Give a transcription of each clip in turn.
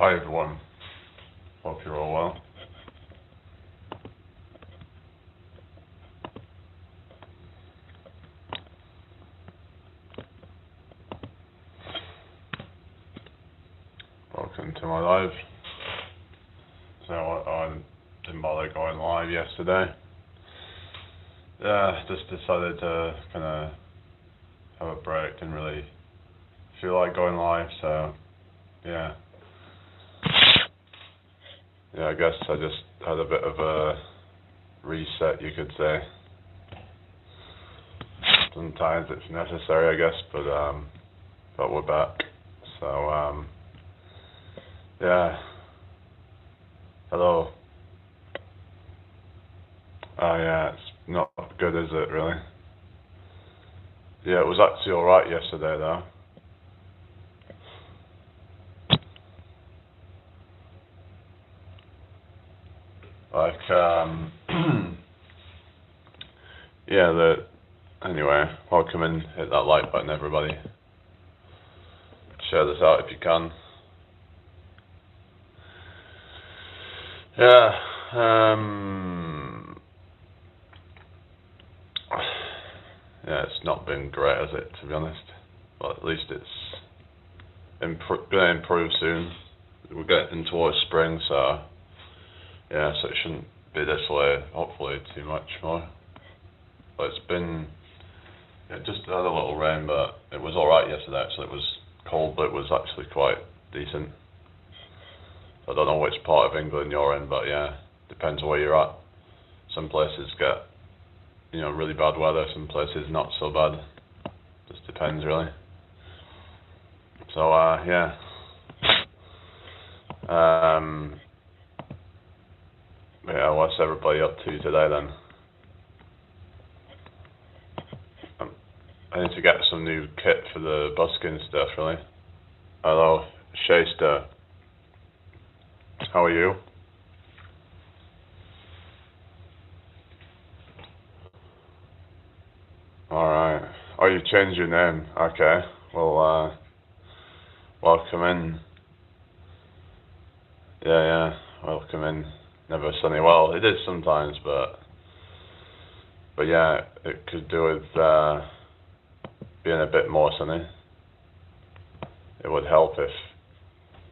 Hi everyone, hope you're all well. Welcome to my live. So I didn't bother going live yesterday. Yeah, just decided to kind of have a break, didn't really feel like going live, so yeah. Yeah, I guess I just had a bit of a reset, you could say. Sometimes it's necessary, I guess, but we're back. So yeah. Hello. Oh yeah, it's not good, is it, really? Yeah, it was actually alright yesterday, though. Yeah, anyway, welcome and hit that like button, everybody. Share this out if you can. Yeah, yeah, it's not been great, has it, to be honest? But at least it's going to improve soon. We're getting towards spring, so yeah, so it shouldn't be this way, hopefully, too much more. But it's been, it just had a little rain, but it was alright yesterday, actually. It was cold, but it was actually quite decent. I don't know which part of England you're in, but yeah, depends where you're at. Some places get, really bad weather, some places not so bad. Just depends, really. So, yeah. Yeah, what's everybody up to today, then? I need to get some new kit for the busking stuff, really. Hello, Shasta. How are you? Alright. Oh, you changed your name. Okay. Well, welcome in. Yeah, welcome in. Never sunny. Well, it is sometimes, but yeah, it could do with being a bit more sunny. It would help if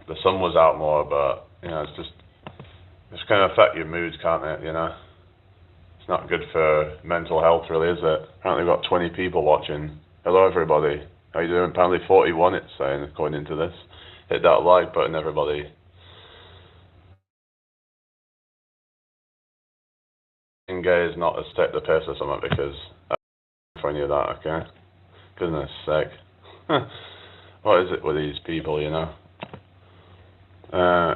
the sun was out more, but it's going to affect your mood, can't it? It's not good for mental health, really, is it? Apparently, we've got 20 people watching. Hello, everybody. How you doing? Apparently, 41. It's saying, according to this. Hit that like button, everybody. Being gay is not a take the piss or something, because I don't for any of that. Okay. Goodness sake. What is it with these people,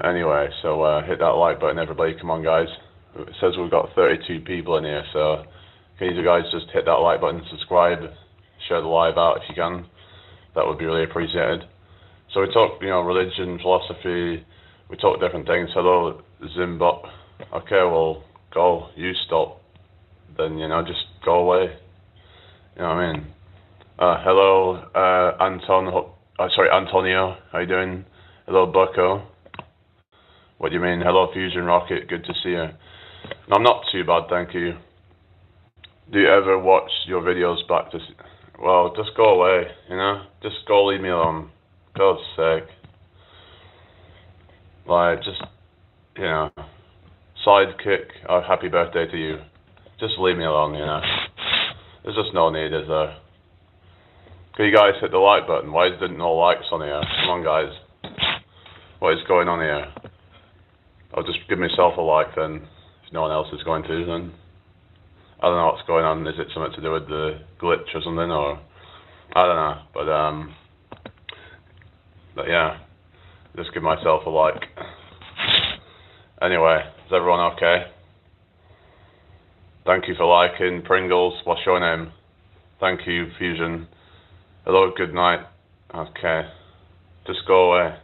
Anyway, so hit that like button, everybody. Come on, guys. It says we've got 32 people in here, so can you guys just hit that like button, subscribe, share the live out if you can. That would be really appreciated. So we talk, religion, philosophy. We talk different things. Hello, Zimbot. Okay, well, go. You stop. Then just go away. You know what I mean? Hello, Antonio. How you doing? Hello, Bucko. What do you mean? Hello, Fusion Rocket. Good to see you. No, I'm not too bad, thank you. Do you ever watch your videos back to... Well, just go away, Just go leave me alone. God's sake. Like, just, sidekick, happy birthday to you. Just leave me alone, There's just no need, is there? Can you guys hit the like button? Why isn't no likes on here? Come on, guys. What is going on here? I'll just give myself a like then, if no one else is going to, then. I don't know what's going on. Is it something to do with the glitch or something, or... I don't know, but yeah. Just give myself a like. Anyway, is everyone okay? Thank you for liking. Pringles, what's your name? Thank you, Fusion. Hello, good night. Okay. Just go away.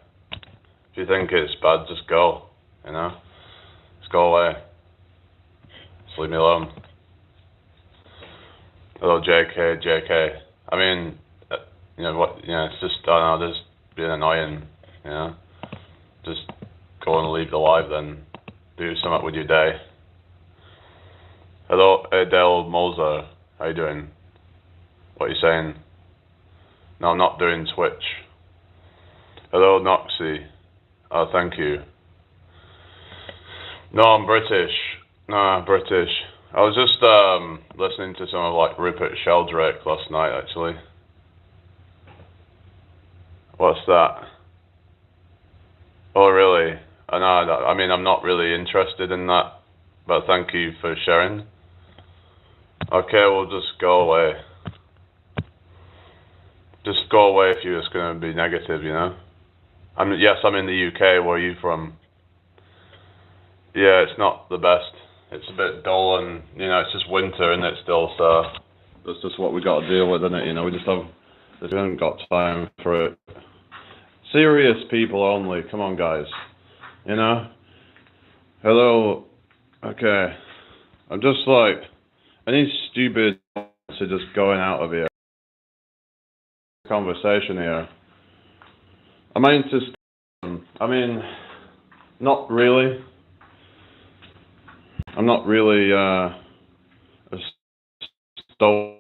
If you think it's bad, just go. Just go away. Just leave me alone. Hello, JK. I mean, it's just, I don't know, just being annoying, just go and leave the live then. Do something with your day. Hello, Adele Moser. How you doing? What are you saying? No, I'm not doing Twitch. Hello, Noxie. Oh, thank you. No, I'm British. No, British. I was just listening to some of like Rupert Sheldrake last night, actually. What's that? Oh, really? I know. I mean, I'm not really interested in that, but thank you for sharing. Okay, we'll just go away. Just go away if you're just going to be negative, you know? Yes, I'm in the UK. Where are you from? Yeah, it's not the best. It's a bit dull and, you know, it's just winter, isn't it, still, so that's just what we got to deal with, isn't it? You know, we haven't got time for it. Serious people only. Come on, guys. You know? Hello. Okay. I'm just like, any stupid to just going out of here. Conversation here. I mean, not really. I'm not really a stoic.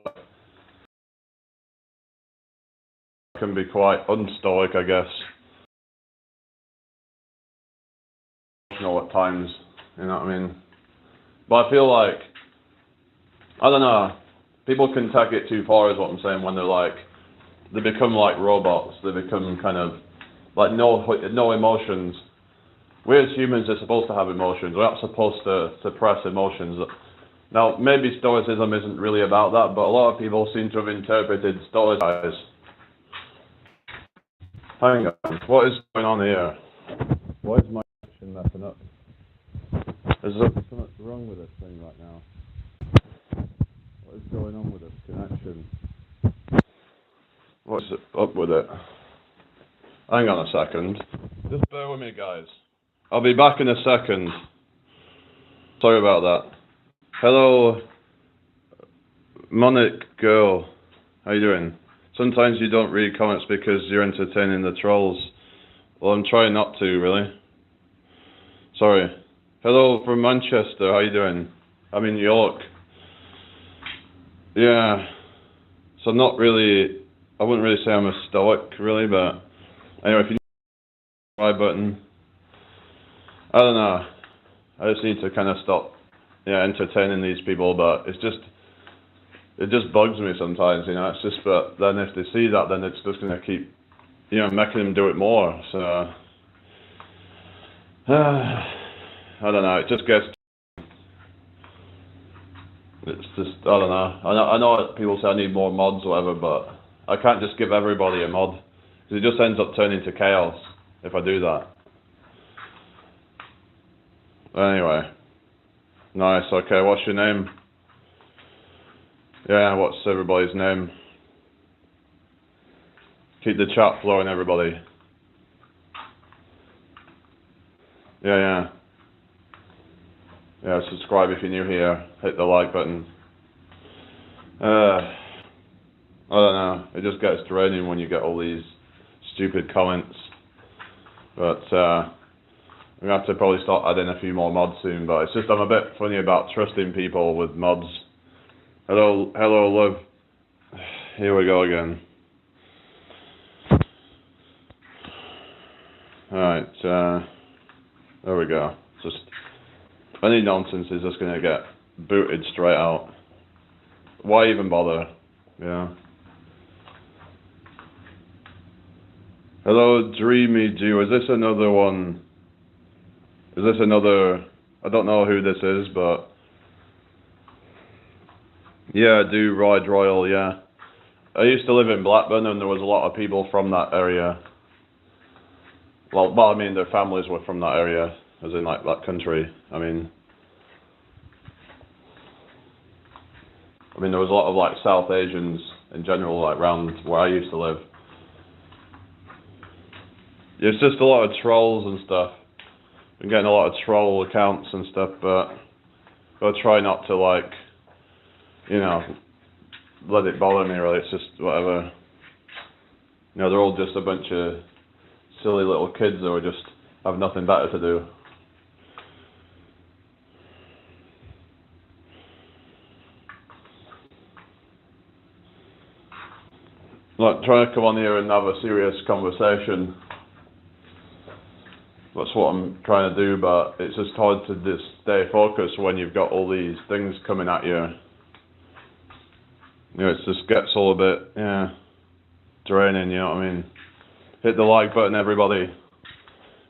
I can be quite unstoic, I guess. At times, you know what I mean? But I feel like, I don't know, people can take it too far is what I'm saying when they become like robots, they become kind of, like no emotions. We as humans are supposed to have emotions, we're not supposed to suppress emotions. Now, maybe Stoicism isn't really about that, but a lot of people seem to have interpreted Stoicism. Hang on, what is going on here? Why is my connection messing up? Is there something wrong with this thing right now? What is going on with this connection? What's up with it? Hang on a second. Just bear with me, guys. I'll be back in a second. Sorry about that. Hello, Monic girl. How you doing? Sometimes you don't read comments because you're entertaining the trolls. Well, I'm trying not to, really. Sorry. Hello from Manchester. How you doing? I'm in York. Yeah. So I'm not really, I wouldn't really say I'm a stoic, really, but anyway, if you need the subscribe button, I don't know. I just need to kind of stop, entertaining these people, but it just bugs me sometimes, you know. It's just, but then if they see that, then it's just going to keep, making them do it more. So, I don't know. It just gets. It's just, I don't know. I know people say I need more mods or whatever, but I can't just give everybody a mod, because it just ends up turning to chaos if I do that. Anyway, nice. Okay, what's your name? Yeah, what's everybody's name? Keep the chat flowing, everybody. Yeah, subscribe if you're new here. Hit the like button. I don't know. It just gets draining when you get all these stupid comments. But I'm gonna have to probably start adding a few more mods soon. But it's just I'm a bit funny about trusting people with mods. Hello, love. Here we go again. Alright, there we go. Just any nonsense is just gonna get booted straight out. Why even bother? Yeah. Hello, Dreamy Jew. Is this another one? Is this another? I don't know who this is, but yeah, do Ride Royal. Yeah, I used to live in Blackburn, and there was a lot of people from that area. Well, I mean, their families were from that area, as in like that country. I mean, there was a lot of like South Asians in general, like around where I used to live. It's just a lot of trolls and stuff. I'm getting a lot of troll accounts and stuff, but I'll try not to like, let it bother me really. It's just whatever. They're all just a bunch of silly little kids that are just have nothing better to do. Like, trying to come on here and have a serious conversation. That's what I'm trying to do, but it's just hard to just stay focused when you've got all these things coming at you. You know, it just gets all a bit, draining, you know what I mean? Hit the like button, everybody.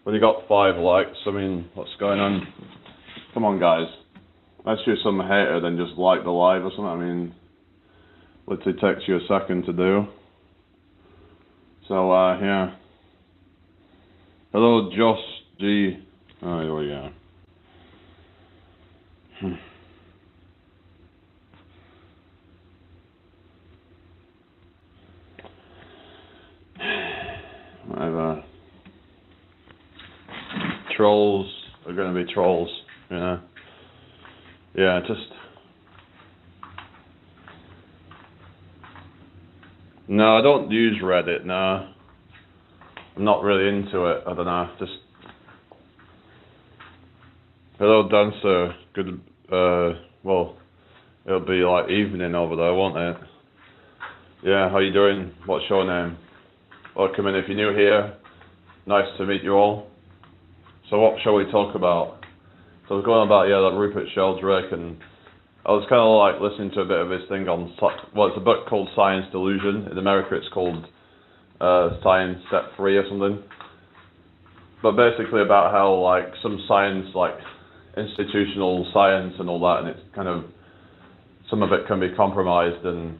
When you got 5 likes, I mean, what's going on? Come on, guys. Let's do some hater than just like the live or something. I mean, literally takes you a second to do. So, yeah. Hello, Josh G. Oh, here we go. Whatever. Trolls are going to be trolls, you know. Yeah, just... No, I don't use Reddit, no. I'm not really into it, I don't know, just... Hello, Dancer. Good, well, it'll be like evening over there, won't it? Yeah, how you doing? What's your name? Welcome in if you're new here. Nice to meet you all. So what shall we talk about? So I was going about, that Rupert Sheldrake, and I was kind of like listening to a bit of his thing on, well, it's a book called Science Delusion. In America it's called Science Step 3 or something. But basically about how like some science, like institutional science and all that, and it's kind of, some of it can be compromised, and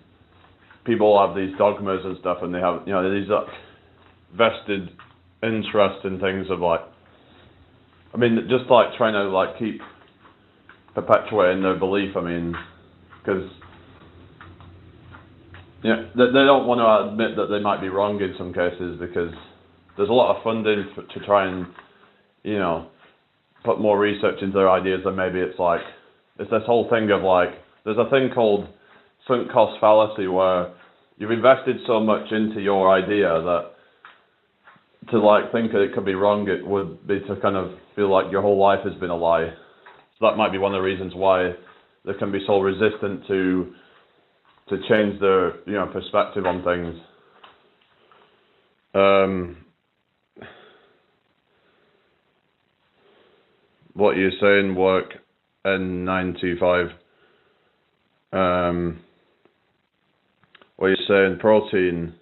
people have these dogmas and stuff, and they have, these like vested interest in things of like, I mean, just like trying to like keep perpetuating their belief. I mean, because they don't want to admit that they might be wrong in some cases, because there's a lot of funding to try and put more research into their ideas, and maybe it's like it's this whole thing of like, there's a thing called sunk cost fallacy, where you've invested so much into your idea that to like think that it could be wrong, it would be to kind of feel like your whole life has been a lie. So that might be one of the reasons why they can be so resistant to change their perspective on things. What you're saying, work N925. What you're saying, protein.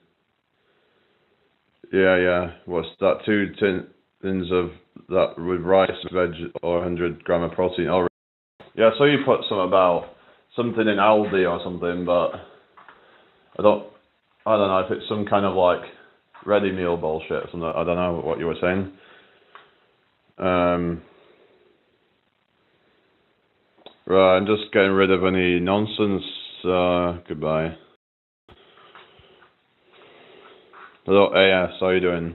Yeah. What's that? 2 tins of that with rice, veg, or 100 gram of protein. Oh, yeah. So you put something in Aldi or something, but I don't know if it's some kind of like ready meal bullshit or something. I don't know what you were saying. Right, I'm just getting rid of any nonsense. Goodbye. Hello, AS, how you doing?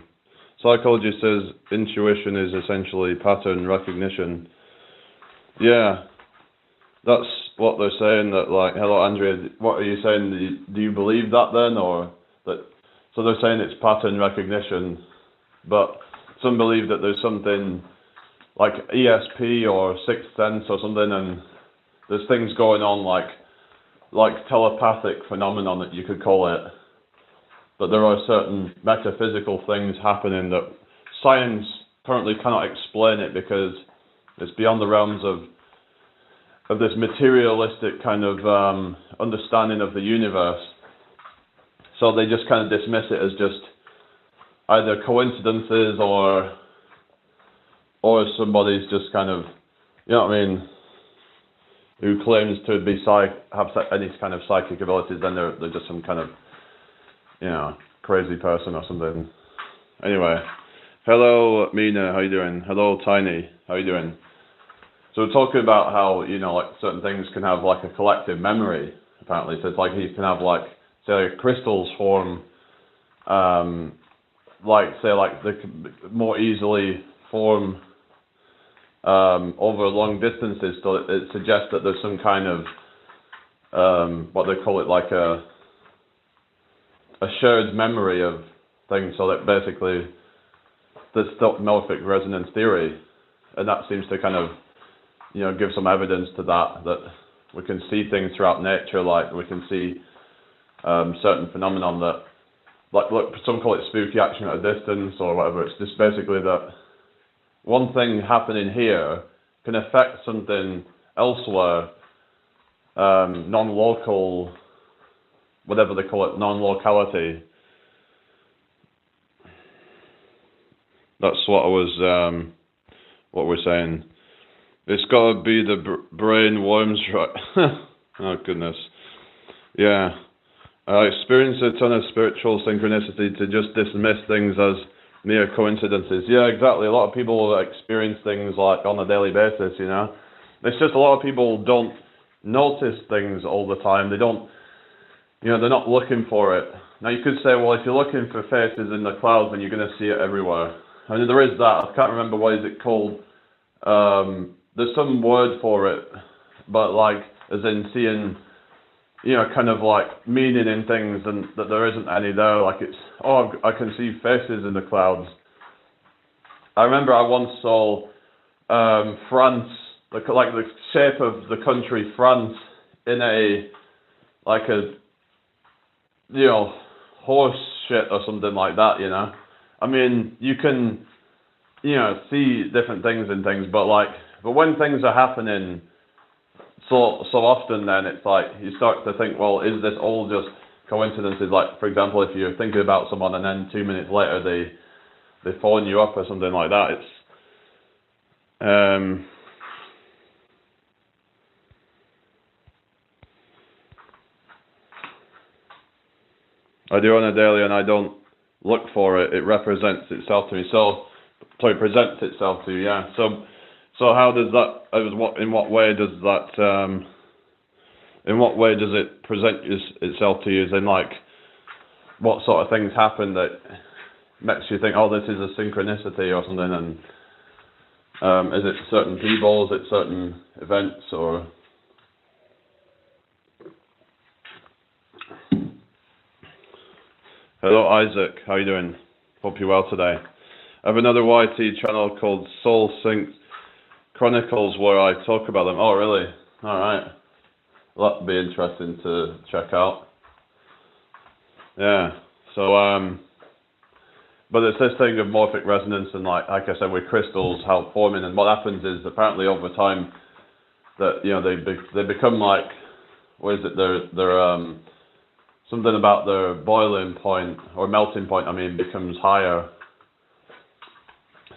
Psychology says intuition is essentially pattern recognition. Yeah, that's what they're saying. That like, hello, Andrea. What are you saying? Do you believe that then, or that? So they're saying it's pattern recognition, but some believe that there's something like ESP or sixth sense or something, and there's things going on like telepathic phenomenon that you could call it. But there are certain metaphysical things happening that science currently cannot explain it, because it's beyond the realms of this materialistic kind of understanding of the universe. So they just kind of dismiss it as just either coincidences or somebody's just kind of, who claims to be have any kind of psychic abilities, then they're just some kind of crazy person or something. Anyway, hello Mina, how you doing? Hello Tiny, how you doing? So we're talking about how like certain things can have like a collective memory, apparently. So it's like you can have like, say, crystals form, they can more easily form over long distances. So it suggests that there's some kind of what they call it, like a shared memory of things. So that basically there's still morphic resonance theory, and that seems to kind of, give some evidence to that we can see things throughout nature, like we can see certain phenomenon that, look, some call it spooky action at a distance or whatever. It's just basically that one thing happening here can affect something elsewhere, non-local, whatever they call it, non-locality. That's what I was, what we're saying. It's got to be the brain worms, right? Oh, goodness. Yeah. I experience a ton of spiritual synchronicity to just dismiss things as mere coincidences. Yeah, exactly. A lot of people experience things like on a daily basis, It's just a lot of people don't notice things all the time. They don't, they're not looking for it. Now you could say, well, if you're looking for faces in the clouds, then you're going to see it everywhere. I mean, there is that. I can't remember what is it called. There's some word for it, but as in seeing, kind of like meaning in things and that there isn't any there. Like it's, I can see faces in the clouds. I remember I once saw France, like the shape of the country France in a horse shit or something like that, I mean, you can, see different things in things, but when things are happening so often, then it's like you start to think, well, is this all just coincidences? Like, for example, if you're thinking about someone and then 2 minutes later they phone you up or something like that, it's I do on a daily and I don't look for it. It represents itself to me. It presents itself to you, yeah. So how does that, in what way does it present itself to you? As in, what sort of things happen that makes you think, oh, this is a synchronicity or something? And is it certain people? Is it certain events? Or hello, Isaac. How you doing? Hope you're well today. I have another YT channel called Soul Sync Chronicles where I talk about them. Oh, really? All right. Well, that'd be interesting to check out. Yeah. So, but it's this thing of morphic resonance, and like I said, with crystals help forming, and what happens is apparently over time that they become like, what is it? They're something about their boiling point or melting point. I mean, becomes higher.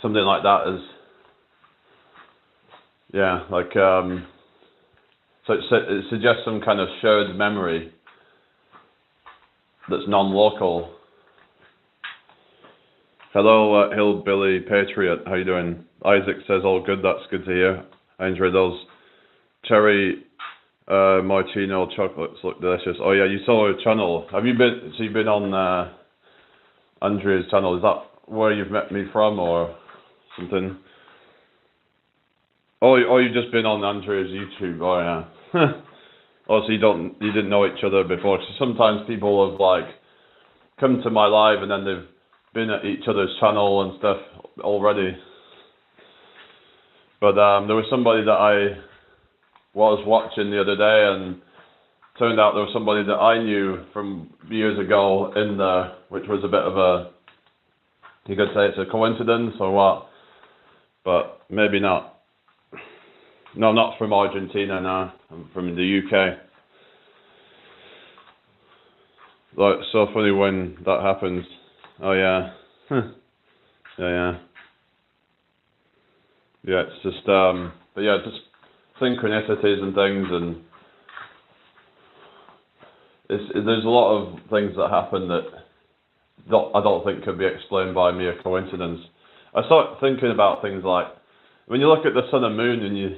Something like that is, yeah, so it suggests some kind of shared memory that's non-local. Hello, Hillbilly Patriot, how you doing? Isaac says, all good, that's good to hear. I enjoy those. Cherry Martino chocolates look delicious. Oh yeah, you saw her channel. You've been on Andrea's channel. Is that where you've met me from or something? Oh, you've just been on Andrea's YouTube. Oh yeah. Oh, so you didn't know each other before. So sometimes people have come to my live and then they've been at each other's channel and stuff already. But there was somebody that I was watching the other day, and turned out there was somebody that I knew from years ago in there, which was a bit of a, you could say it's a coincidence or what, but maybe not. No, not from Argentina, no. I'm from the UK. Like, so funny when that happens. Oh yeah. Yeah. Yeah, it's just, but yeah, just synchronicities and things, and there's a lot of things that happen that I don't think could be explained by mere coincidence. I start thinking about things like, when you look at the sun and moon, and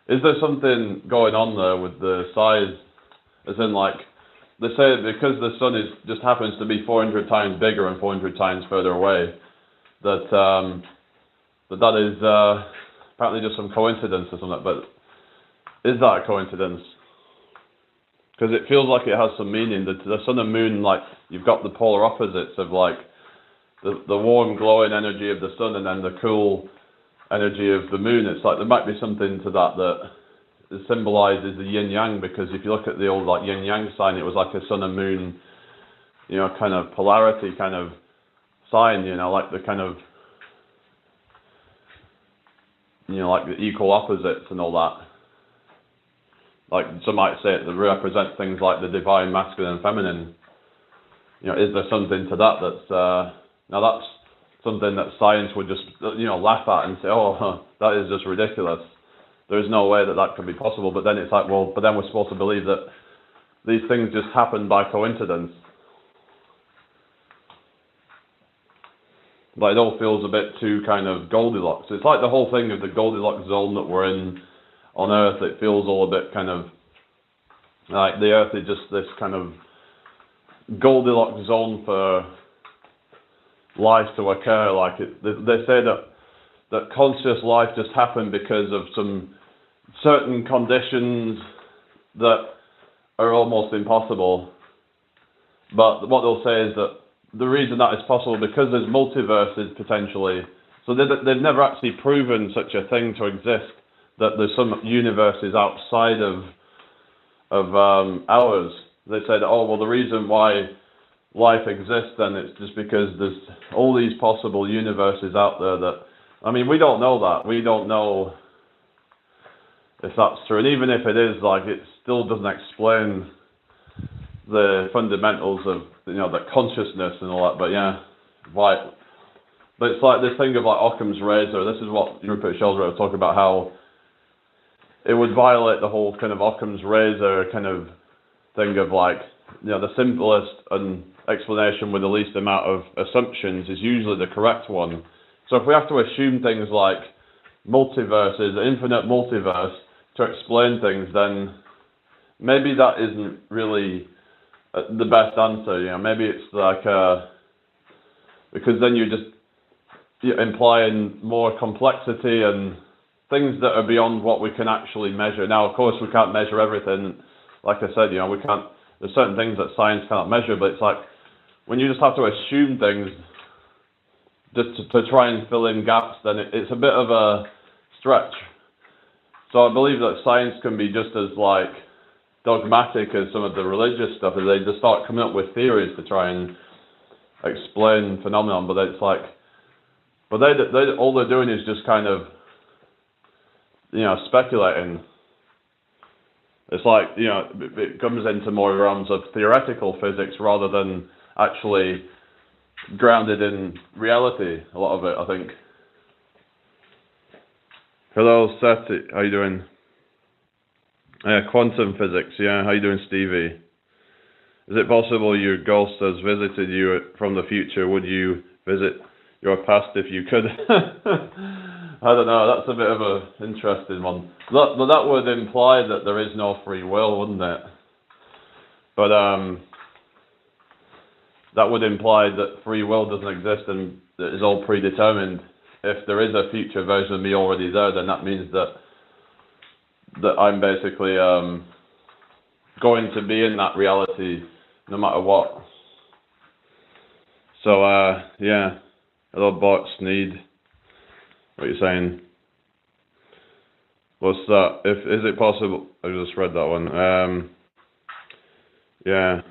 is there something going on there with the size? As in, they say because the sun just happens to be 400 times bigger and 400 times further away, that is apparently just some coincidence or something. But is that a coincidence? Because it feels like it has some meaning. The sun and moon, you've got the polar opposites of the warm glowing energy of the sun and then the cool energy of the moon. It's like there might be something to that symbolizes the yin yang, because if you look at the old like yin yang sign, it was like a sun and moon, you know, kind of polarity kind of sign, you know, like the kind of, you know, like the equal opposites and all that. Like some might say it represents things like the divine masculine and feminine. You know, is there something to that that's now that's something that science would just, you know, laugh at and say, oh, that is just ridiculous. There is no way that that could be possible. But then it's like, well, but then we're supposed to believe that these things just happen by coincidence. But it all feels a bit too kind of Goldilocks. It's like the whole thing of the Goldilocks zone that we're in on Earth. It feels all a bit kind of like the Earth is just this kind of Goldilocks zone for life to occur. Like they say that conscious life just happened because of some certain conditions that are almost impossible. But what they'll say is that the reason that is possible because there's multiverses potentially. So they've never actually proven such a thing to exist, that there's some universes outside of ours. They said, oh, well, the reason why life exists then it's just because there's all these possible universes out there that, I mean, we don't know that. We don't know if that's true. And even if it is, like, it still doesn't explain the fundamentals of, you know, the consciousness and all that. But yeah, why? But it's like this thing of like Occam's razor. This is what Rupert Sheldrake was talking about, how it would violate the whole kind of Occam's razor kind of thing of like, you know, the simplest explanation with the least amount of assumptions is usually the correct one. So if we have to assume things like multiverses, infinite multiverse to explain things, then maybe that isn't really the best answer. You know, maybe it's like because then you're implying more complexity and things that are beyond what we can actually measure. Now, of course, we can't measure everything. Like I said, you know, we can't. There's certain things that science cannot measure, but it's like when you just have to assume things just to try and fill in gaps, then it's a bit of a stretch. So I believe that science can be just as like dogmatic as some of the religious stuff, as they just start coming up with theories to try and explain phenomenon. But it's like, but they all they're doing is just kind of, you know, speculating. It's like, you know, it comes into more realms of theoretical physics rather than actually grounded in reality, a lot of it, I think. Hello, Seth, how you doing? Quantum physics, yeah, how you doing, Stevie? Is it possible your ghost has visited you from the future? Would you visit your past if you could? I don't know, that's a bit of an interesting one. That would imply that there is no free will, wouldn't it? But that would imply that free will doesn't exist and that it's all predetermined. If there is a future version of me already there, then that means that I'm basically going to be in that reality no matter what. So yeah, hello Bart Sneed. What are you saying? What's that? Is it possible? I just read that one. Yeah.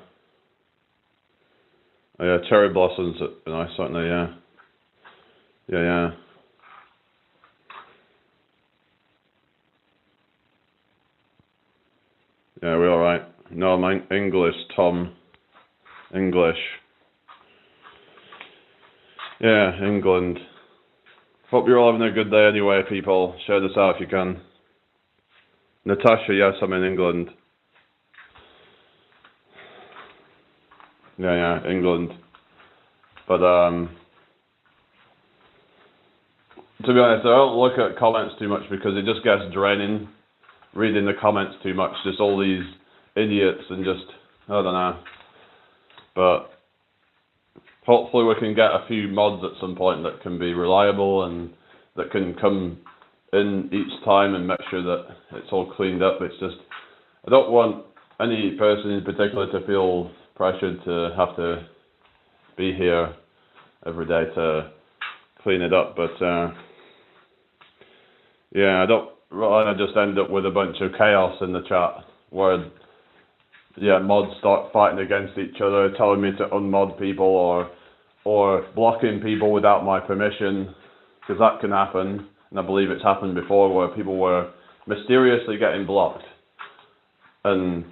Oh, yeah, cherry blossoms are nice, aren't they? Yeah. Yeah. Yeah, we're alright. No, I'm English, Tom. English. Yeah, England. Hope you're all having a good day anyway, people. Share this out if you can. Natasha, yes, I'm in England. Yeah, England. But, to be honest, I don't look at comments too much because it just gets draining. Reading the comments too much, just all these idiots and just, I don't know. But hopefully we can get a few mods at some point that can be reliable and that can come in each time and make sure that it's all cleaned up. It's just, I don't want any person in particular to feel pressured to have to be here every day to clean it up. But yeah, I don't want to just end up with a bunch of chaos in the chat where mods start fighting against each other, telling me to unmod people or blocking people without my permission, because that can happen, and I believe it's happened before where people were mysteriously getting blocked, and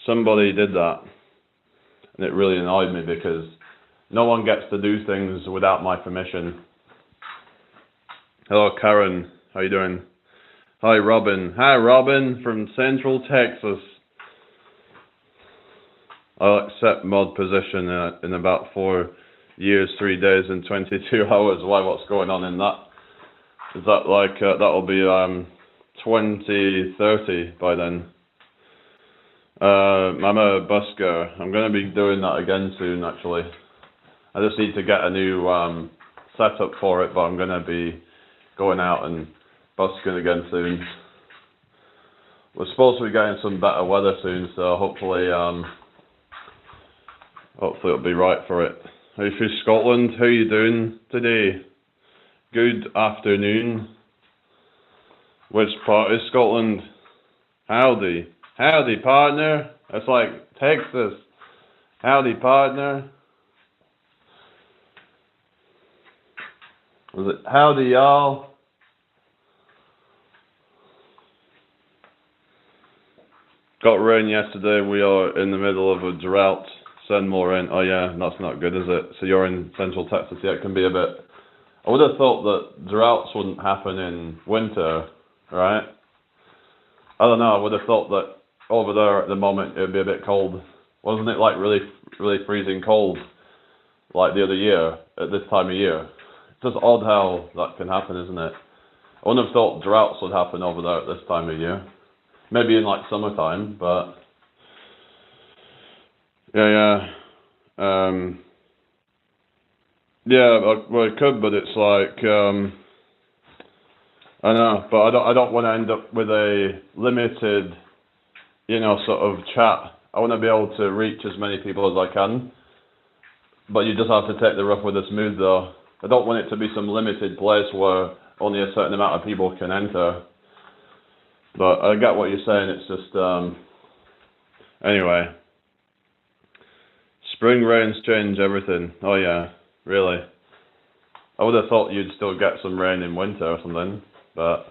somebody did that, and it really annoyed me because no one gets to do things without my permission. Hello Karen, how you doing? Hi Robin. Hi Robin from Central Texas. I'll accept mod position in about 4 years, 3 days and 22 hours. Why, what's going on in that? Is that like, that'll be 2030 by then. Mama Busker, I'm going to be doing that again soon actually. I just need to get a new setup for it, but I'm going to be going out and busking again soon. We're supposed to be getting some better weather soon, so hopefully it'll be right for it. Hey, from Scotland, how you doing today? Good afternoon. Which part is Scotland? Howdy. Howdy, partner. It's like Texas. Howdy, partner. Was it howdy, y'all? Got rain yesterday. We are in the middle of a drought. Send more rain. Oh yeah, that's not good, is it? So you're in Central Texas. Yeah, it can be a bit. I would have thought that droughts wouldn't happen in winter, right? I don't know. I would have thought that over there at the moment it would be a bit cold. Wasn't it like really, really freezing cold, like the other year at this time of year? It's just odd how that can happen, isn't it? I wouldn't have thought droughts would happen over there at this time of year. Maybe in like summertime, but yeah. Well, it could, but it's like I know, but I don't want to end up with a limited, sort of chat. I want to be able to reach as many people as I can, but you just have to take the rough with the smooth, though. I don't want it to be some limited place where only a certain amount of people can enter. But I get what you're saying. It's just anyway. Spring rains change everything. Oh yeah, really. I would have thought you'd still get some rain in winter or something, but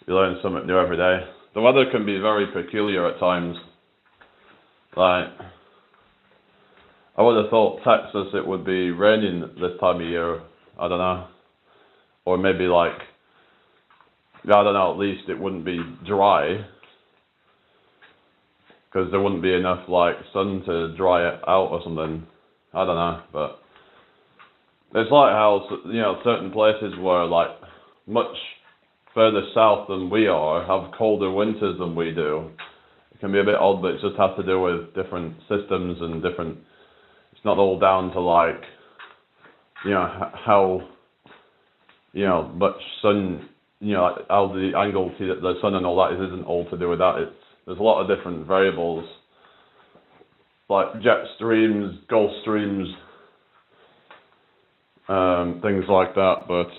you learn something new every day. The weather can be very peculiar at times. Like, I would have thought Texas it would be raining this time of year. I don't know. Or maybe like, I don't know, at least it wouldn't be dry. Because there wouldn't be enough like sun to dry it out or something. I don't know, but it's like how certain places where like much further south than we are have colder winters than we do. It can be a bit odd, but it just has to do with different systems and different. It's not all down to like how much sun like how the angle to the sun and all that isn't all to do with that. There's a lot of different variables, like jet streams, Gulf streams, things like that. But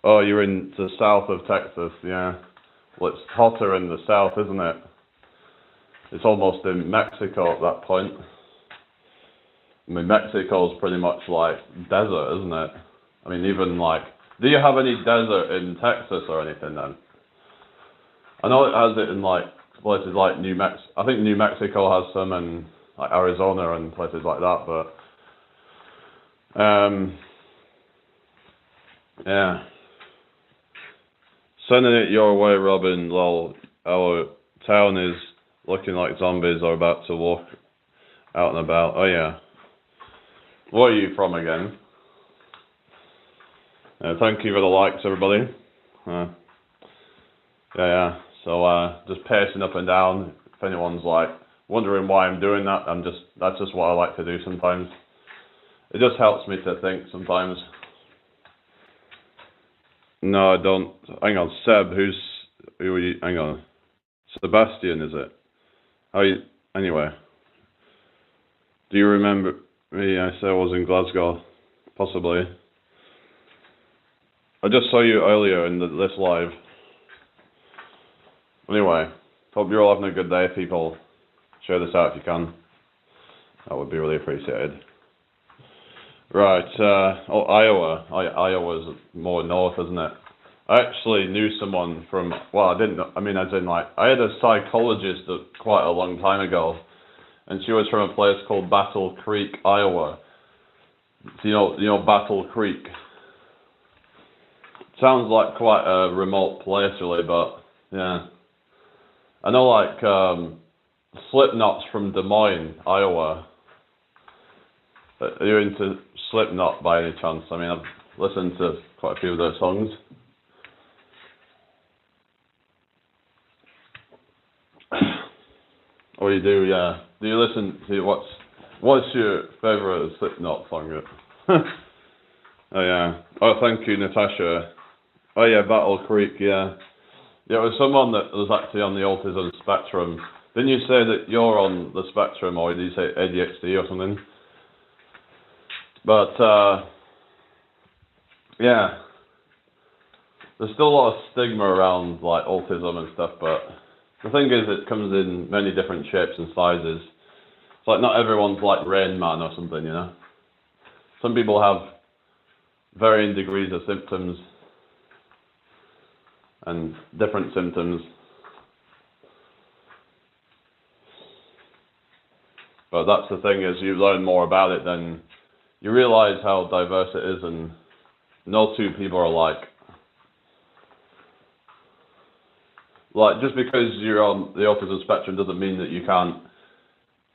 oh, you're in the south of Texas, yeah. Well, it's hotter in the south, isn't it? It's almost in Mexico at that point. I mean, Mexico's pretty much like desert, isn't it? I mean, even like, do you have any desert in Texas or anything then? I know it has it in like places like New Mexico. I think New Mexico has some in like Arizona and places like that, but yeah. Sending it your way, Robin. Lol. Our town is looking like zombies are about to walk out and about. Oh yeah. Where are you from again? Thank you for the likes, everybody. Yeah. So just pacing up and down. If anyone's like wondering why I'm doing that, that's just what I like to do sometimes. It just helps me to think sometimes. No, I don't. Hang on, Seb. Who are you? Hang on, Sebastian, is it? How you? Anyway, do you remember? Yeah, I was in Glasgow, possibly. I just saw you earlier in this live. Anyway, hope you're all having a good day, people. Share this out if you can. That would be really appreciated. Right, Iowa. Iowa's more north, isn't it? I actually knew someone from, well, I didn't, I mean, as in, like, I had a psychologist quite a long time ago, and she was from a place called Battle Creek, Iowa. So, you know Battle Creek? Sounds like quite a remote place, really, but, yeah. I know, like, Slipknot's from Des Moines, Iowa. Are you into Slipknot by any chance? I mean, I've listened to quite a few of their songs. Oh, you do, yeah. Do you listen to what's your favourite Slipknot song? Oh yeah. Oh, thank you, Natasha. Oh yeah, Battle Creek, yeah. Yeah, it was someone that was actually on the autism spectrum. Didn't you say that you're on the spectrum, or did you say ADHD or something? But yeah, there's still a lot of stigma around like autism and stuff, but the thing is, it comes in many different shapes and sizes. It's like not everyone's like Rain Man or something, you know? Some people have varying degrees of symptoms and different symptoms. But that's the thing, is you learn more about it, then you realise how diverse it is, and no two people are alike. Like, just because you're on the autism spectrum doesn't mean that you can't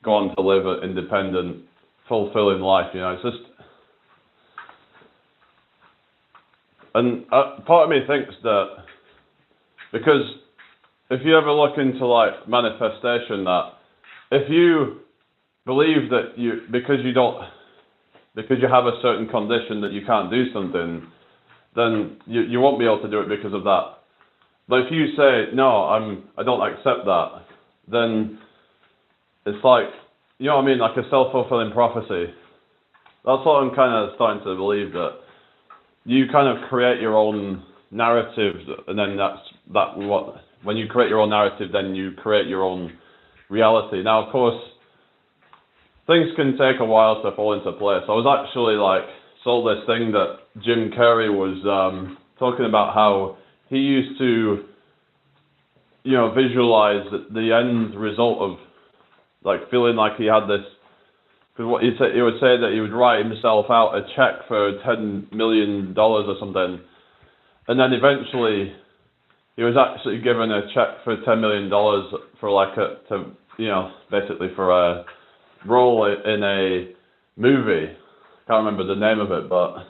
go on to live an independent, fulfilling life, you know? It's just... And part of me thinks that, because if you ever look into, like, manifestation, that if you believe that because you have a certain condition that you can't do something, then you won't be able to do it because of that. But if you say, no, I don't accept that, then it's like, you know what I mean, like a self-fulfilling prophecy. That's what I'm kind of starting to believe, that you kind of create your own narrative, and then when you create your own narrative, then you create your own reality. Now, of course, things can take a while to fall into place. I was actually saw this thing that Jim Carrey was talking about, how he used to, you know, visualize the end result of like feeling like he had this. Because what he would say that he would write himself out a check for $10 million or something, and then eventually he was actually given a check for $10 million for basically for a role in a movie. Can't remember the name of it, but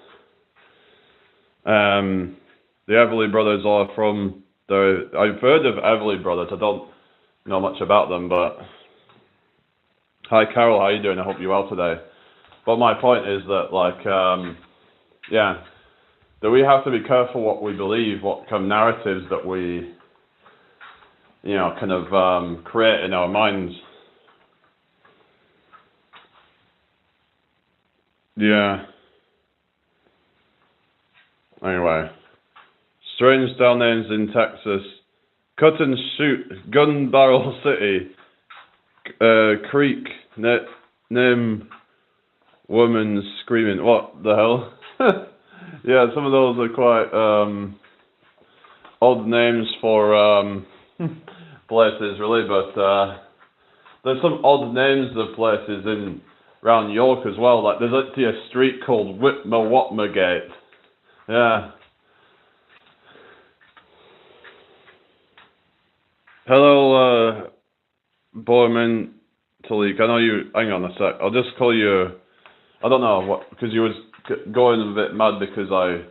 the Everly Brothers are from the... I've heard of Everly Brothers. I don't know much about them, but... Hi, Carol. How are you doing? I hope you're well today. But my point is that, that we have to be careful what we believe, what kind of narratives that we, you know, kind of create in our minds. Yeah. Anyway. Strange down names in Texas. Cut and Shoot, Gun Barrel City, Creek, name, woman screaming. What the hell? Yeah, some of those are quite odd names for places, really, but there's some odd names of places around York as well. Like, there's actually a street called Whitmer-Watmer-Gate. Yeah. Hello, Borman Talik. I know you. Hang on a sec. I'll just call you. I don't know what, because you was going a bit mad because I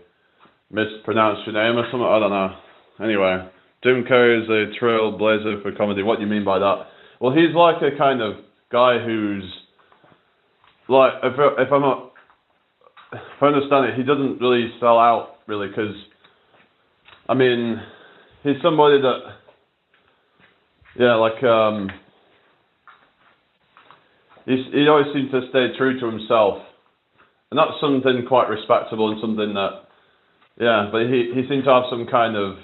mispronounced your name or something. I don't know. Anyway, Jim Carrey is a trailblazer for comedy. What do you mean by that? Well, he's like a kind of guy who's like, if I understand it, he doesn't really sell out really, because I mean, he's somebody that, yeah, like he always seemed to stay true to himself, and that's something quite respectable and something that, yeah. But he seemed to have some kind of,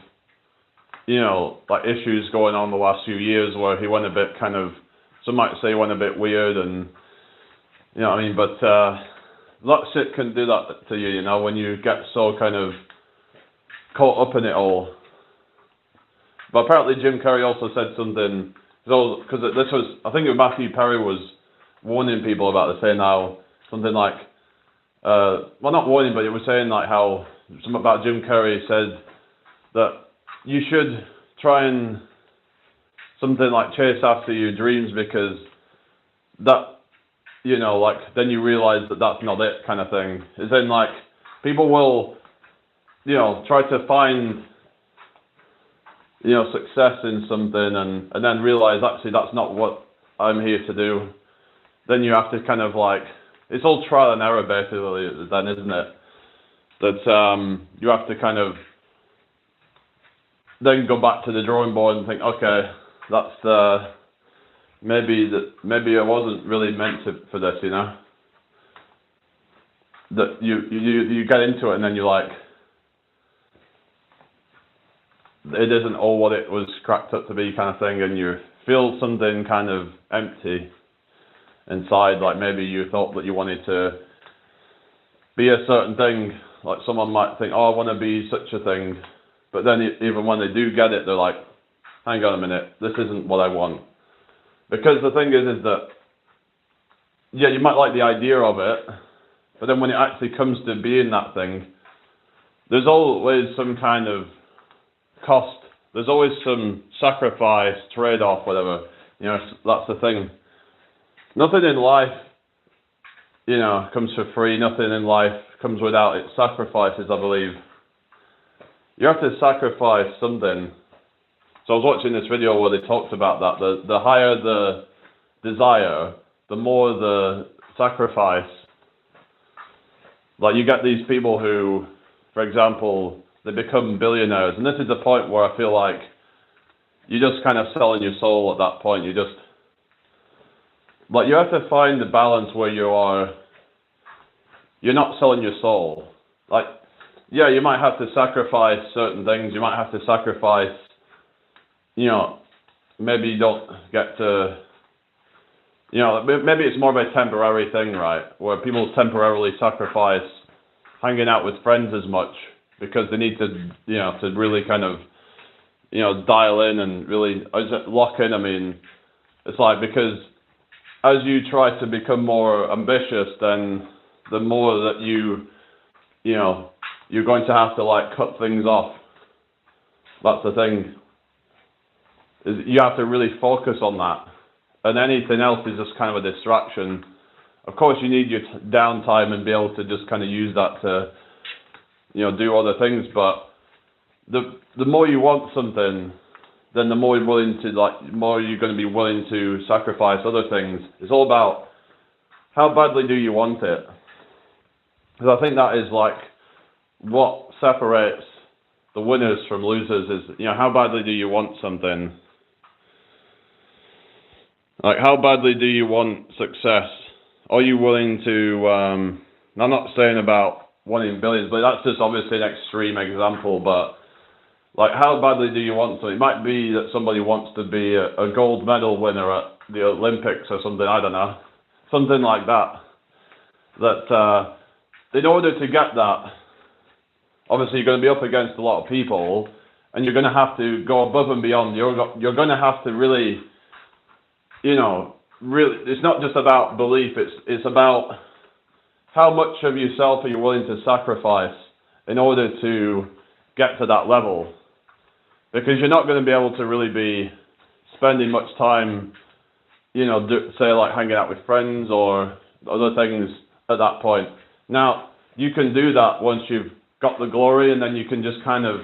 like issues going on the last few years where he went a bit kind of, some might say he went a bit weird, and you know what I mean. But that shit can do that to you, when you get so kind of caught up in it all. But apparently Jim Carrey also said something, because this was, I think Matthew Perry was warning people about this, saying how something like, well, not warning, but it was saying like how, something about Jim Carrey said that you should try and something like chase after your dreams, because that, like then you realize that that's not it, kind of thing. Is in like people will, try to find, success in something, and then realize actually that's not what I'm here to do. Then you have to kind of like, it's all trial and error basically then, isn't it? That you have to kind of then go back to the drawing board and think, okay, that's maybe I wasn't really meant for this, That you get into it and then you're like, it isn't all what it was cracked up to be, kind of thing, and you feel something kind of empty inside. Like maybe you thought that you wanted to be a certain thing. Like someone might think, oh, I want to be such a thing, but then even when they do get it, they're like, hang on a minute, this isn't what I want. Because the thing is that, yeah, you might like the idea of it, but then when it actually comes to being that thing, there's always some kind of cost. There's always some sacrifice, trade-off, whatever. That's the thing. Nothing in life, comes for free. Nothing in life comes without its sacrifices, I believe. You have to sacrifice something. So I was watching this video where they talked about that. The higher the desire, the more the sacrifice. Like you get these people who, for example, they become billionaires, and this is the point where I feel like you're just kind of selling your soul at that point. You have to find the balance where you're not selling your soul. Like, yeah, you might have to sacrifice certain things. You might have to sacrifice, maybe you don't get to, maybe it's more of a temporary thing, right? Where people temporarily sacrifice hanging out with friends as much because they need to, to really kind of, dial in and really lock in. I mean, it's like, because as you try to become more ambitious, then the more that you're going to have to like cut things off. That's the thing. Is you have to really focus on that, and anything else is just kind of a distraction. Of course, you need your downtime and be able to just kind of use that to, do other things. But the more you want something, then the more you're willing to more you're going to be willing to sacrifice other things. It's all about how badly do you want it. Because I think that is like what separates the winners from losers. Is how badly do you want something? Like how badly do you want success? Are you willing to? I'm not saying about wanting billions, but that's just obviously an extreme example. But like, how badly do you want something? It might be that somebody wants to be a gold medal winner at the Olympics or something. I don't know, something like that. That in order to get that, obviously you're going to be up against a lot of people, and you're going to have to go above and beyond. You're going to have to really, really. It's not just about belief. It's about how much of yourself are you willing to sacrifice in order to get to that level. Because you're not going to be able to really be spending much time, say like hanging out with friends or other things at that point. Now, you can do that once you've got the glory, and then you can just kind of,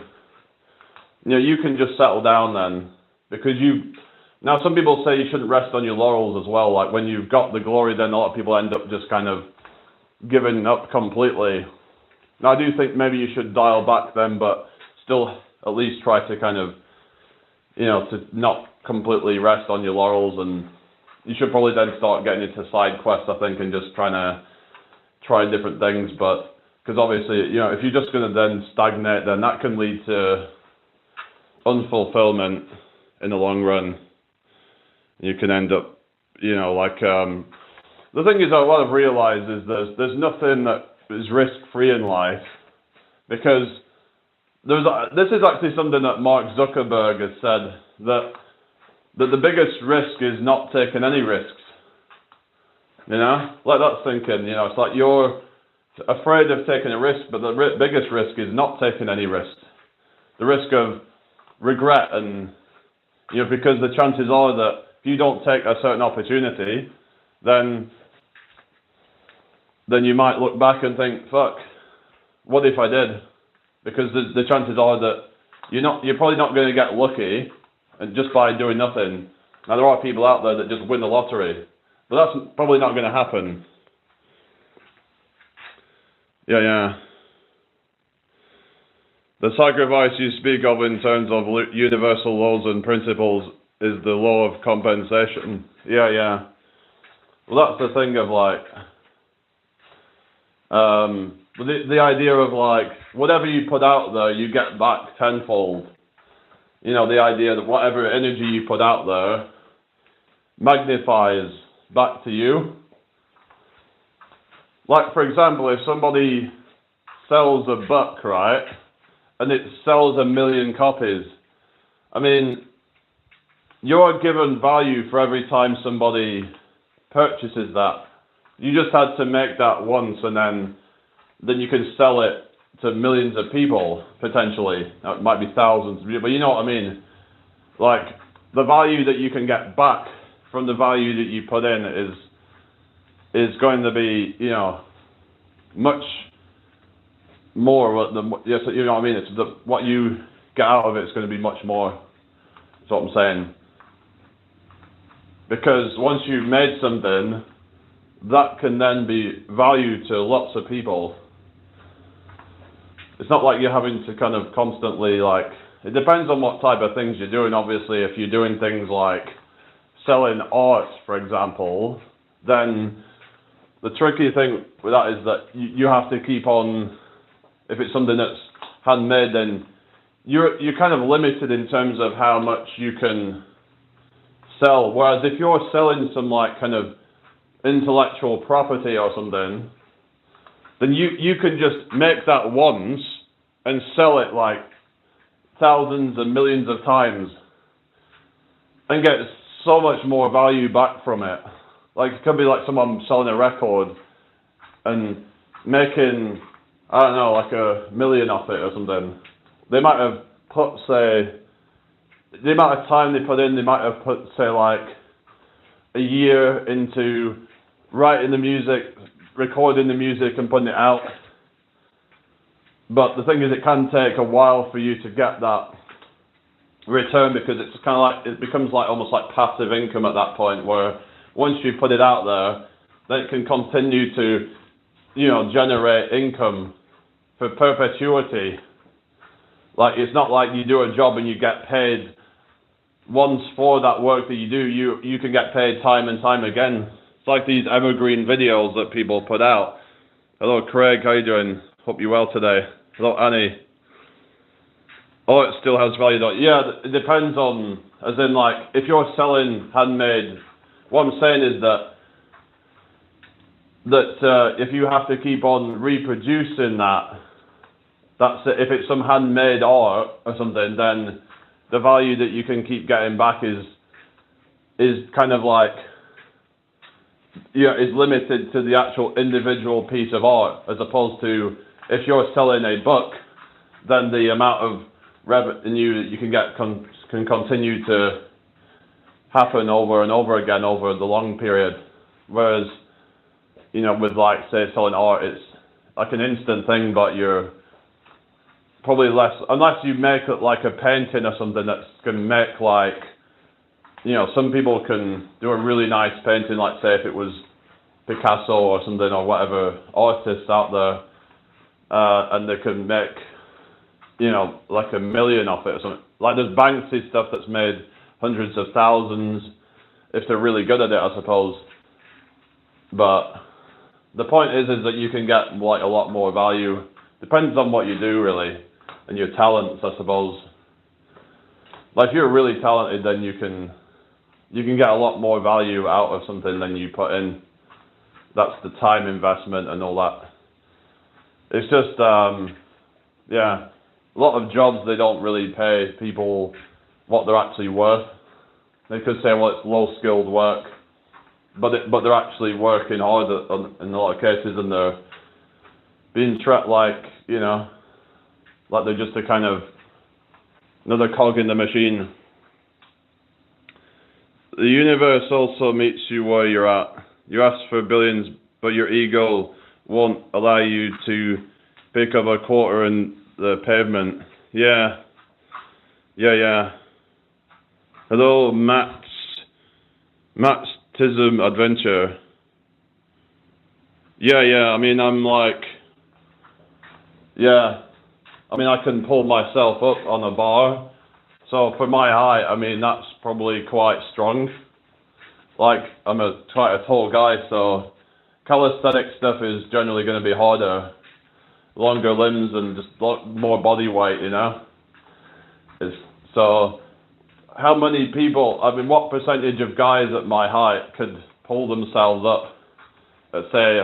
you can just settle down then. Because now some people say you shouldn't rest on your laurels as well. Like when you've got the glory, then a lot of people end up just kind of giving up completely. Now I do think maybe you should dial back then, but still at least try to kind of, to not completely rest on your laurels and, you should probably then start getting into side quests, I think, and just trying to try different things. But because obviously, if you're just going to then stagnate, then that can lead to unfulfillment in the long run. You can end up, the thing is, what I've realized is there's nothing that is risk-free in life, because this is actually something that Mark Zuckerberg has said, that the biggest risk is not taking any risks. Let that sink in. It's like you're afraid of taking a risk, but the biggest risk is not taking any risks. The risk of regret, and because the chances are that if you don't take a certain opportunity, then you might look back and think, fuck, what if I did? Because the chances are that you're probably not going to get lucky, and just by doing nothing. Now, there are people out there that just win the lottery, but that's probably not going to happen. Yeah. The sacrifice you speak of in terms of universal laws and principles is the law of compensation. Yeah. Well, that's the thing of the idea of whatever you put out there, you get back tenfold. The idea that whatever energy you put out there magnifies back to you. Like, for example, if somebody sells a book, right, and it sells 1 million copies, I mean, you're given value for every time somebody purchases that. You just had to make that once, and then you can sell it to millions of people, potentially. Now, it might be thousands, but you know what I mean. Like, the value that you can get back from the value that you put in is going to be, much more than, yes, you know what I mean. It's what you get out of it is going to be much more. That's what I'm saying. Because once you've made something, that can then be valued to lots of people. It's not like you're having to kind of constantly, it depends on what type of things you're doing. Obviously, if you're doing things like selling art, for example, then the tricky thing with that is that you have to keep on, if it's something that's handmade, then you're kind of limited in terms of how much you can sell. Whereas if you're selling some kind of intellectual property or something, then you can just make that once and sell it thousands and millions of times and get so much more value back from it. It could be like someone selling a record and making, I don't know, $1 million off it or something. They might have put, say, the amount of time they put in, they might have put, say, a year into writing the music, recording the music and putting it out. But the thing is, it can take a while for you to get that return, because it's kind of it becomes almost like passive income at that point, where once you put it out there, then it can continue to, generate income for perpetuity. It's not like you do a job and you get paid once for that work that you do. You can get paid time and time again. It's like these evergreen videos that people put out. Hello, Craig. How you doing? Hope you're well today. Hello, Annie. Oh, it still has value. Yeah, it depends on, as in, if you're selling handmade, what I'm saying is that if you have to keep on reproducing that's it. If it's some handmade art or something, then the value that you can keep getting back is kind of is limited to the actual individual piece of art, as opposed to if you're selling a book, then the amount of revenue that you can get can continue to happen over and over again over the long period. Whereas, with say selling art, it's an instant thing, but you're probably less, unless you make it a painting or something that's going to make some people can do a really nice painting, say if it was Picasso or something, or whatever artists out there, and they can make, $1 million off it or something. There's Banksy stuff that's made hundreds of thousands. if they're really good at it, I suppose. But the point is that you can get like a lot more value. Depends on what you do really, and your talents, I suppose. Like if you're really talented, then you can get a lot more value out of something than you put in. That's the time investment and all that. It's just, yeah, a lot of jobs, they don't really pay people what they're actually worth. They could say, well, it's low-skilled work, but they're actually working hard in a lot of cases, and they're being treated like, you know, like they're just a kind of another cog in the machine. The universe also meets you where you're at. You ask for billions, but your ego won't allow you to pick up a quarter in the pavement. Yeah. Hello, Matt's Tism Adventure. Yeah, I mean, I'm like, yeah, I mean, I can pull myself up on a bar. So for my height, I mean, that's probably quite strong. Like, I'm quite a tall guy, so calisthenic stuff is generally going to be harder. Longer limbs and just more body weight, you know? So, how many people, I mean, what percentage of guys at my height could pull themselves up at, say,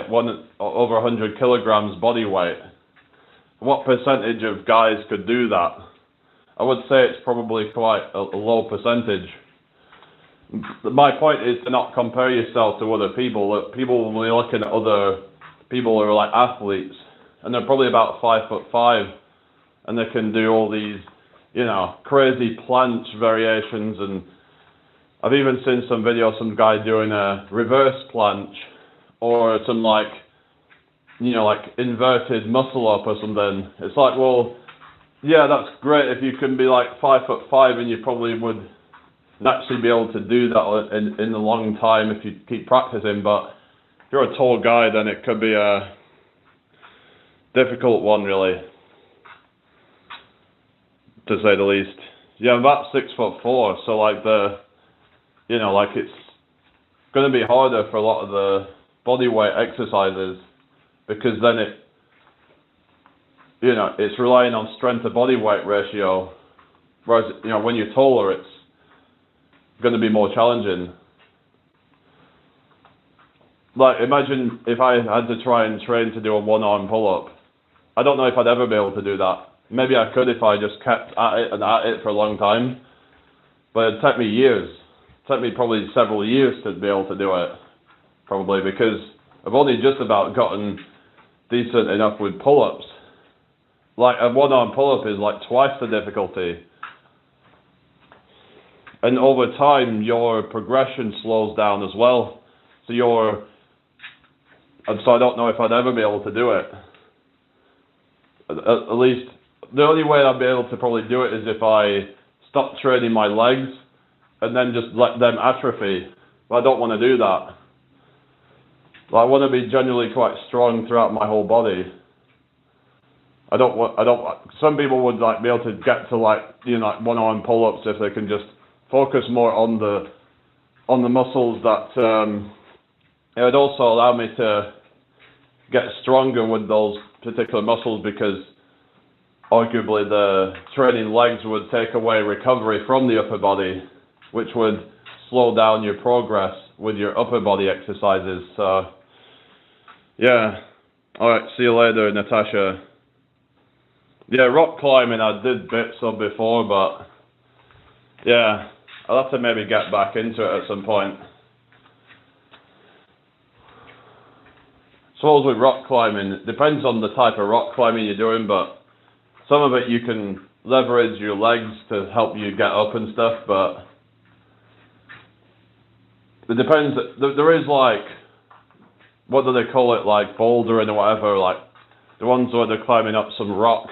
over 100 kilograms body weight? What percentage of guys could do that? I would say it's probably quite a low percentage. My point is to not compare yourself to other people. People will be looking at other people who are like athletes, and they're probably about 5'5", and they can do all these, you know, crazy planche variations. And I've even seen some video of some guy doing a reverse planche, or some like, you know, like inverted muscle up or something. It's like, well, yeah, that's great if you can be like 5'5", and you probably would naturally be able to do that in a long time if you keep practicing. But if you're a tall guy, then it could be a difficult one, really, to say the least. Yeah, I'm about 6'4", so like you know, like it's going to be harder for a lot of the body weight exercises, because then you know, it's relying on strength to body weight ratio, whereas, you know, when you're taller, it's going to be more challenging. Like, imagine if I had to try and train to do a one-arm pull-up. I don't know if I'd ever be able to do that. Maybe I could if I just kept at it for a long time, but it'd take me years. It'd take me probably several years to be able to do it, probably, because I've only just about gotten decent enough with pull-ups. Like, a one-arm pull-up is like twice the difficulty. And over time, your progression slows down as well. So I don't know if I'd ever be able to do it. At least, the only way I'd be able to probably do it is if I stop training my legs and then just let them atrophy. But I don't want to do that. I want to be generally quite strong throughout my whole body. Some people would like be able to get to like, you know, like one-arm pull-ups if they can just focus more on the muscles that it would also allow me to get stronger with those particular muscles, because arguably the training legs would take away recovery from the upper body, which would slow down your progress with your upper body exercises. So yeah, all right, see you later, Natasha. Yeah, rock climbing I did bits of before, but yeah, I'll have to maybe get back into it at some point. I suppose with rock climbing, it depends on the type of rock climbing you're doing, but some of it you can leverage your legs to help you get up and stuff, but it depends. There is like, what do they call it, like bouldering or whatever, like the ones where they're climbing up some rock,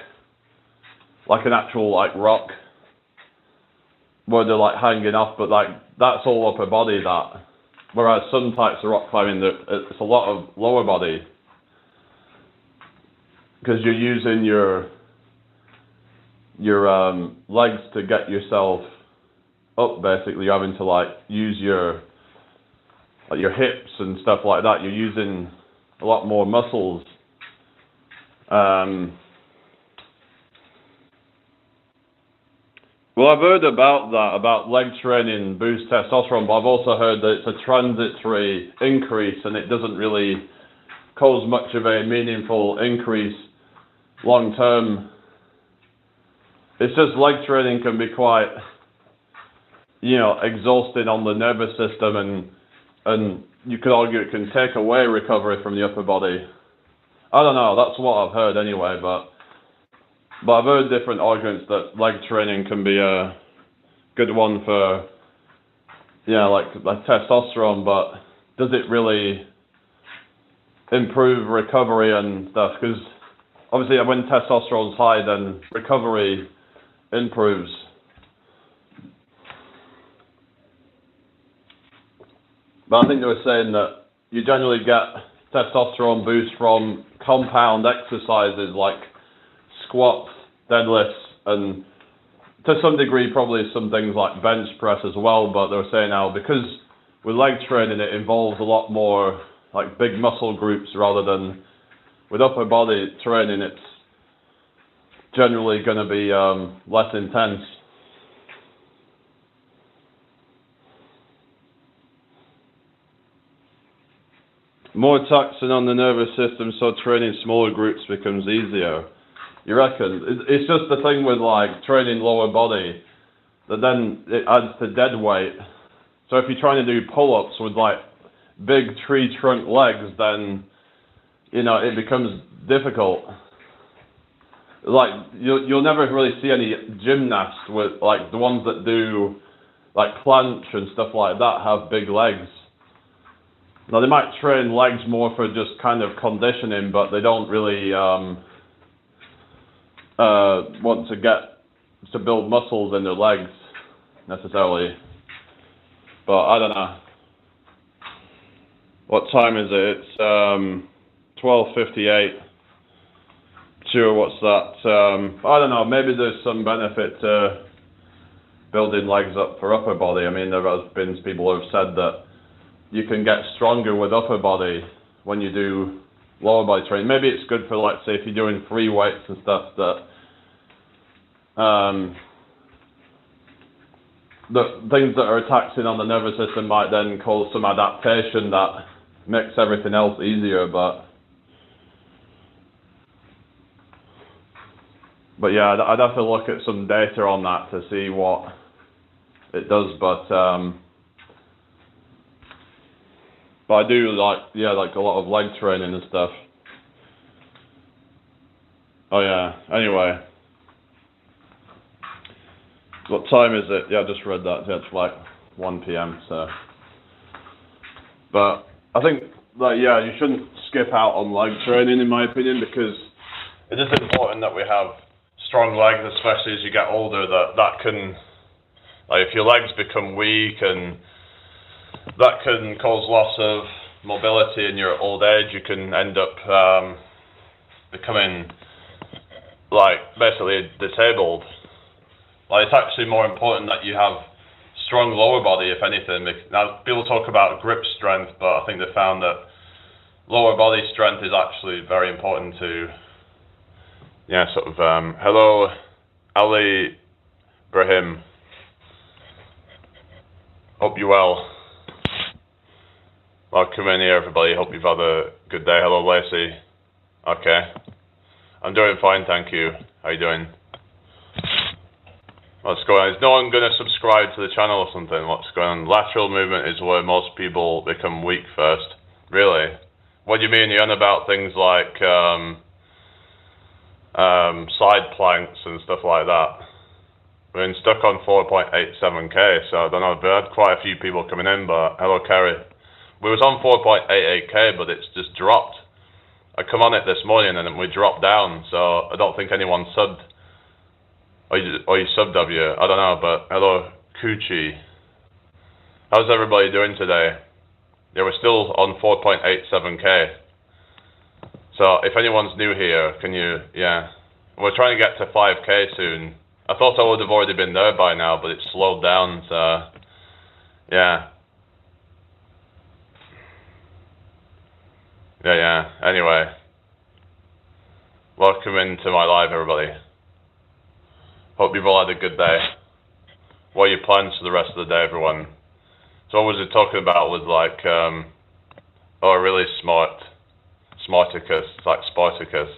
like an actual like rock, where they're like hanging off, but like that's all upper body, that. Whereas some types of rock climbing, it's a lot of lower body, because you're using your legs to get yourself up. Basically, you're having to like use your like your hips and stuff like that, you're using a lot more muscles. Well, I've heard about that, about leg training boosts testosterone, but I've also heard that it's a transitory increase and it doesn't really cause much of a meaningful increase long term. It's just leg training can be quite, exhausting on the nervous system, and you could argue it can take away recovery from the upper body. I don't know, that's what I've heard anyway, but I've heard different arguments that leg training can be a good one for, like testosterone, but does it really improve recovery and stuff? Because obviously when testosterone's high, then recovery improves. But I think they were saying that you generally get testosterone boost from compound exercises like squats, deadlifts, and to some degree probably some things like bench press as well. But they were saying now, because with leg training it involves a lot more like big muscle groups rather than with upper body training, it's generally going to be less intense. More taxing on the nervous system, so training smaller groups becomes easier. You reckon? It's just the thing with like training lower body, that then it adds to dead weight. So if you're trying to do pull-ups with like big tree trunk legs, then it becomes difficult. Like you'll never really see any gymnasts with like the ones that do like planche and stuff like that have big legs. Now they might train legs more for just kind of conditioning, but they don't really want to build muscles in their legs necessarily. But I don't know. What time is it? It's 12:58. Sure, what's that? I don't know, maybe there's some benefit to building legs up for upper body. I mean, there has been people who have said that you can get stronger with upper body when you do lower body training. Maybe it's good for, like, say, if you're doing free weights and stuff, that the things that are taxing on the nervous system might then cause some adaptation that makes everything else easier. But yeah, I'd have to look at some data on that to see what it does. But I do like a lot of leg training and stuff. Oh yeah. Anyway, what time is it? Yeah, I just read that. Yeah, it's like 1 p.m. So, but I think that you shouldn't skip out on leg training, in my opinion, because it is important that we have strong legs, especially as you get older. That can, like, if your legs become weak, and that can cause loss of mobility in your old age. You can end up becoming, like, basically disabled. Like, it's actually more important that you have strong lower body, if anything. Now, people talk about grip strength, but I think they found that lower body strength is actually very important to, hello, Ali Brahim. Hope you're well. Welcome in here, everybody. Hope you've had a good day. Hello, Lacey. Okay. I'm doing fine, thank you. How you doing? What's going on? Is no one going to subscribe to the channel or something? What's going on? Lateral movement is where most people become weak first. Really? What do you mean? You're on about things like side planks and stuff like that. We're stuck on 4.87k, so I don't know. I've had quite a few people coming in, but hello, Kerry. We was on 4.88k, but it's just dropped. I come on it this morning and we dropped down, so I don't think anyone subbed. Or you subbed, have you? I don't know, but hello, Coochie. How's everybody doing today? Yeah, we're still on 4.87k. So if anyone's new here, can you, we're trying to get to 5k soon. I thought I would have already been there by now, but it's slowed down, so, yeah. Yeah. Anyway, welcome into my live, everybody. Hope you've all had a good day. What are your plans for the rest of the day, everyone? So what was it talking about was like, really Smarticus, it's like Spartacus.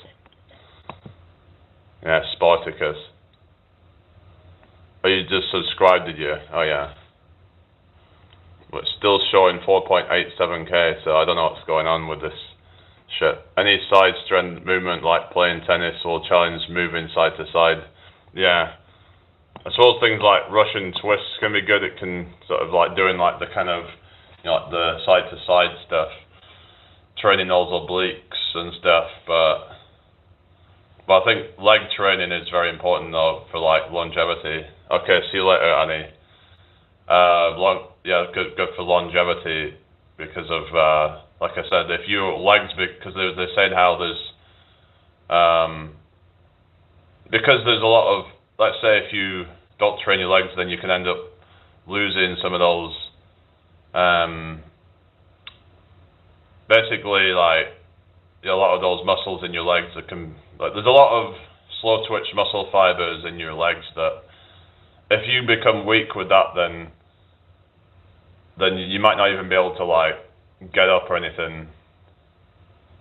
Yeah, Spartacus. Oh, you just subscribed, did you? Oh, yeah. But still showing 4.87k, so I don't know what's going on with this shit. Any side strength movement like playing tennis will challenge moving side to side. Yeah. I suppose things like Russian twists can be good. It can sort of like doing like the kind of, like the side to side stuff. Training those obliques and stuff, but I think leg training is very important though for like longevity. Okay, see you later, Annie. Good for longevity because of like I said, if your legs, because they said how because there's a lot of, let's say if you don't train your legs, then you can end up losing some of those basically like a lot of those muscles in your legs that can, like, there's a lot of slow twitch muscle fibers in your legs that if you become weak with that, then you might not even be able to like get up or anything.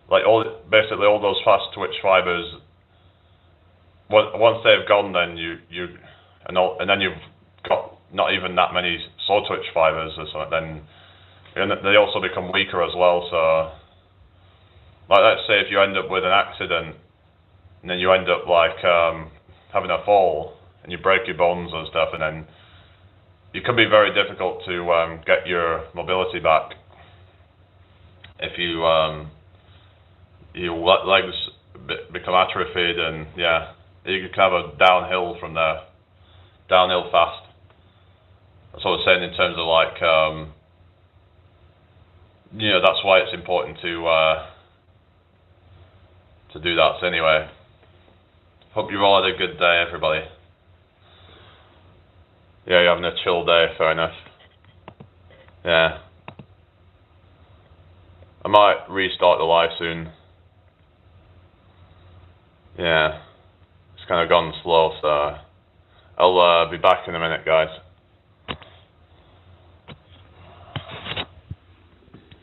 Like basically all those fast twitch fibers, once they've gone, then and then you've got not even that many slow twitch fibers or something, then they also become weaker as well. So like, let's say if you end up with an accident and then you end up like having a fall and you break your bones and stuff, and then it can be very difficult to get your mobility back if your legs become atrophied, and yeah, you can have a downhill from there, downhill fast. That's what I was saying in terms of like, that's why it's important to do that. So anyway, hope you've all had a good day, everybody. Yeah, you're having a chill day, fair enough. Yeah. I might restart the live soon. Yeah. It's kind of gone slow, so I'll be back in a minute, guys.